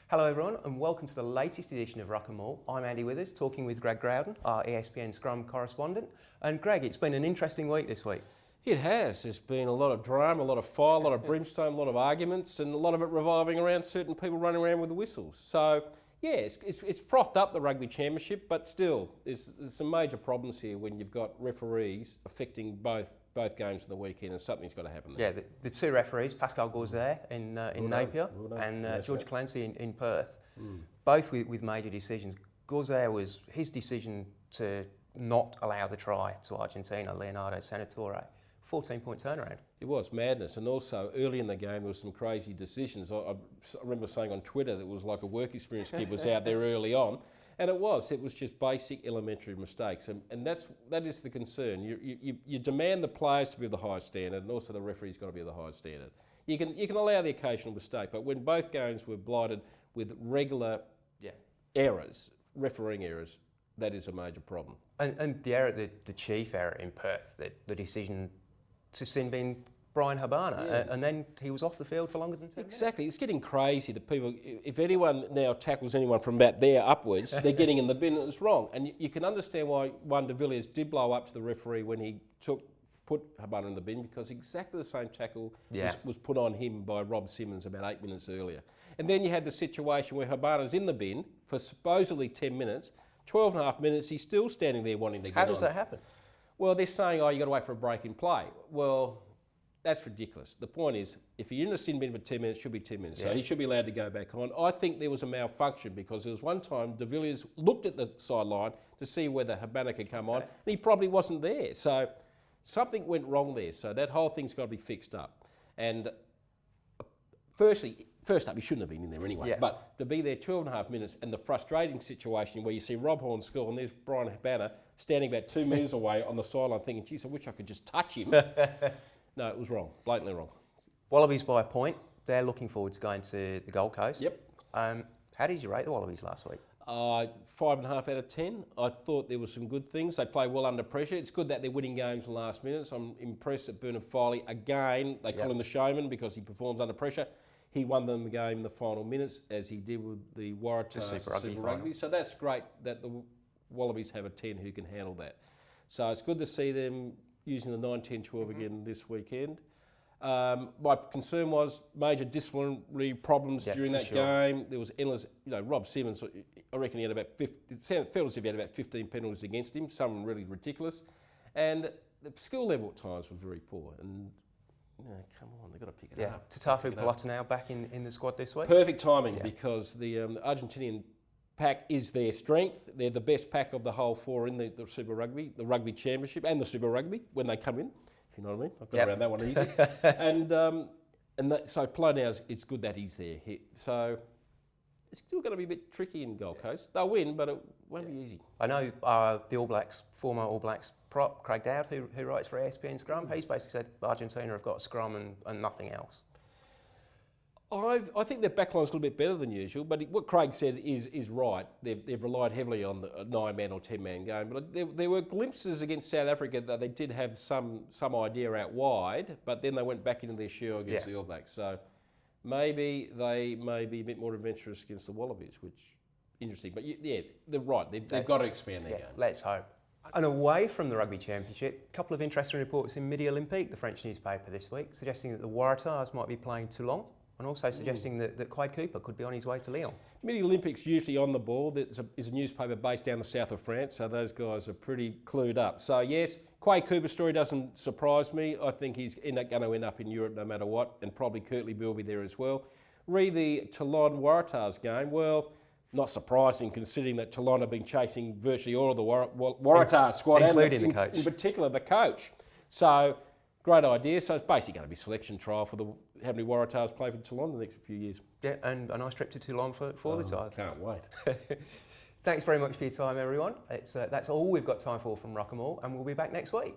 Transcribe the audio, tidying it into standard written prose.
Hello everyone and welcome to the latest edition of Ruck'n Maul. I'm Andy Withers, talking with Greg Growden, our ESPN Scrum correspondent. And Greg, it's been an interesting week this week. It has. There's been a lot of drama, a lot of fire, a lot of brimstone, a lot of arguments, and a lot of it revolving around certain people running around with the whistles. So, yeah, it's frothed up the Rugby Championship, but still, there's some major problems here when you've got referees affecting both games of the weekend, and something's got to happen there. Yeah, the two referees, Pascal Gauzere in Napier and George Clancy in Perth, both with major decisions. Gauzere was his decision to not allow the try to Argentina, Leonardo Senatore. 14-point turnaround. It was madness, and also early in the game there was some crazy decisions. I remember saying on Twitter that it was like a work experience kid was out there early on, and it was just basic elementary mistakes, and that is the concern. You demand the players to be of the highest standard, and also the referee's got to be of the highest standard. You can allow the occasional mistake, but when both games were blighted with regular errors, refereeing errors, that is a major problem. And the error, the chief error in Perth, the decision to sin bin Brian Habana, and then he was off the field for longer than 10 minutes. Exactly, it's getting crazy that people, if anyone now tackles anyone from about there upwards, they're getting in the bin, and it's wrong. And you can understand why Juan de Villiers did blow up to the referee when he put Habana in the bin, because exactly the same tackle was put on him by Rob Simmons about 8 minutes earlier. And then you had the situation where Habana's in the bin for supposedly 10 minutes, 12 and a half minutes, he's still standing there wanting to get on. How does that happen? Well, they're saying, oh, you've got to wait for a break in play. Well, that's ridiculous. The point is, if you're in a sin bin for 10 minutes, it should be 10 minutes. So he should be allowed to go back on. I think there was a malfunction because there was one time de Villiers looked at the sideline to see whether Habana could come on, and he probably wasn't there. So something went wrong there. So that whole thing's got to be fixed up. And first up, he shouldn't have been in there anyway. Yeah. But to be there 12 and a half minutes, and the frustrating situation where you see Rob Horn score and there's Brian Habana standing about 2 metres away on the sideline thinking, geez, I wish I could just touch him. No, it was wrong, blatantly wrong. Wallabies by a point. They're looking forward to going to the Gold Coast. Yep. How did you rate the Wallabies last week? 5.5 out of 10. I thought there were some good things. They play well under pressure. It's good that they're winning games in the last minutes. I'm impressed that Bernard Foley, again, they call him the showman because he performs under pressure. He won them the game in the final minutes, as he did with the Waratahs Super Rugby. So that's great that the Wallabies have a 10 who can handle that. So it's good to see them using the 9, 10, 12 again this weekend. My concern was major disciplinary problems during that game. There was endless, Rob Simmons, I reckon he had about 50, it felt as if he had about 15 penalties against him, some really ridiculous. And the skill level at times was very poor. And come on, they've got to pick it up. Tatafu Polota back in the squad this week. Perfect timing because the Argentinian pack is their strength. They're the best pack of the whole four in the Super Rugby, the Rugby Championship and the Super Rugby when they come in, if you know what I mean. I've got around that one easy. So Polota, it's good that he's there. So it's still going to be a bit tricky in Gold Coast. They'll win, but it won't be easy. I know the All Blacks, former All Blacks prop, Craig Dowd, who writes for ESPN Scrum, he's basically said Argentina have got a scrum and nothing else. I think their backline's a little bit better than usual, but what Craig said is right. They've relied heavily on the 9-man or 10-man game, but there were glimpses against South Africa that they did have some idea out wide, but then they went back into their shell against the All Blacks. So maybe they may be a bit more adventurous against the Wallabies, which is interesting. But they're right. They've got to expand their game. Let's hope. And away from the Rugby Championship, a couple of interesting reports in Midi Olympique, the French newspaper this week, suggesting that the Waratahs might be playing Toulon, and also suggesting that Quade Cooper could be on his way to Lyon. Midi Olympique's usually on the ball. There's a newspaper based down the south of France, so those guys are pretty clued up. So yes, Quade Cooper's story doesn't surprise me. I think he's going to end up in Europe no matter what, and probably Kirtley will be there as well. Read the Toulon Waratahs game. Well, not surprising considering that Toulon have been chasing virtually all of the Waratahs squad, including the coach. In particular, the coach. So great idea. So it's basically going to be a selection trial for how many Waratahs play for Toulon in the next few years. Yeah, and a nice trip to Toulon for the Tars. Can't wait. Thanks very much for your time, everyone. That's all we've got time for from Ruck'n Maul, and we'll be back next week.